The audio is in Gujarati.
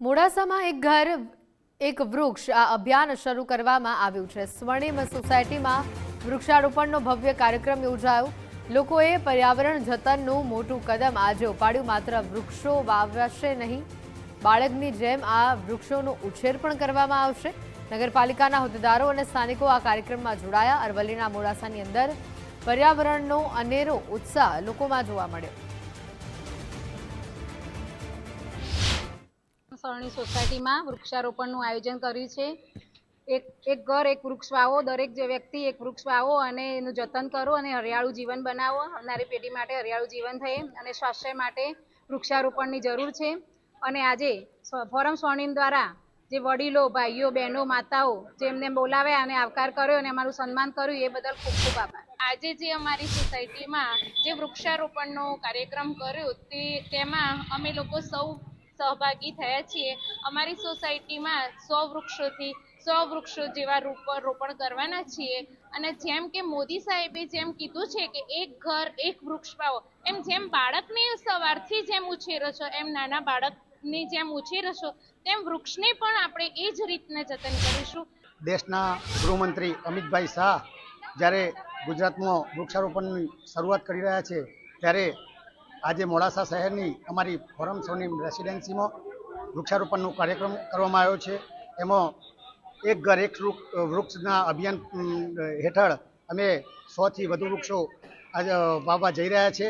મોડાસામાં એક ઘર એક વૃક્ષ આ અભિયાન શરૂ કરવામાં આવ્યું છે। સ્વર્ણિમ સોસાયટીમાં વૃક્ષારોપણનો ભવ્ય કાર્યક્રમ યોજાયો। લોકોએ પર્યાવરણ જતનનું મોટું કદમ આજે ઉપાડ્યું। માત્ર વૃક્ષો વાવશે નહીં, બાળકની જેમ આ વૃક્ષોનો ઉછેર પણ કરવામાં આવશે। નગરપાલિકાના હોદ્દેદારો અને સ્થાનિકો આ કાર્યક્રમમાં જોડાયા। અરવલ્લીના મોડાસાની અંદર પર્યાવરણનો અનેરો ઉત્સાહ લોકોમાં જોવા મળ્યો। સ્વર્ણિમ સોસાયટીમાં વૃક્ષારોપણનું આયોજન કર્યું છે। એક ઘર એક વૃક્ષ વાવો, દરેક જે વ્યક્તિ એક વૃક્ષ વાવો અને એનું જતન કરો અને હરિયાળું જીવન બનાવો। આવનારી પેઢી માટે હરિયાળું જીવન થાય અને સ્વાસ્થ્ય માટે વૃક્ષારોપણની જરૂર છે। અને આજે ફોરમ સ્વર્ણિમ દ્વારા જે વડીલો, ભાઈઓ, બહેનો, માતાઓ જેમને બોલાવ્યા અને આવકાર કર્યો અને અમારું સન્માન કર્યું એ બદલ ખૂબ ખૂબ આભાર। આજે જે અમારી સોસાયટીમાં જે વૃક્ષારોપણનો કાર્યક્રમ કર્યો તેમાં અમે લોકો સૌ સહભાગી થયા છીએ। અમારી સોસાયટીમાં 100 વૃક્ષો જેવા રોપણ કરવાના છીએ। અને જેમ કે મોદી સાહેબે જેમ કીધું છે કે એક ઘર એક વૃક્ષ વાવો, એમ જેમ બાળકને સવારથી જેમ ઉછેરો છો, એમ નાના બાળકની જેમ ઉછેરો છો, તેમ વૃક્ષને પણ આપણે એ જ રીતના જતન કરીશું। દેશના ગૃહમંત્રી અમિતભાઈ શાહ જ્યારે ગુજરાતમાં વૃક્ષારોપણની શરૂઆત કરી રહ્યા છે, ત્યારે આજે મોડાસા શહેરની અમારી ફોરમ સ્વર્ણિમ રેસિડેન્સીમાં વૃક્ષારોપણનો કાર્યક્રમ કરવામાં આવ્યો છે। એમાં એક ઘર એક વૃક્ષના અભિયાન હેઠળ અમે 100થી વધુ વૃક્ષો આજે વાવવા જઈ રહ્યા છે।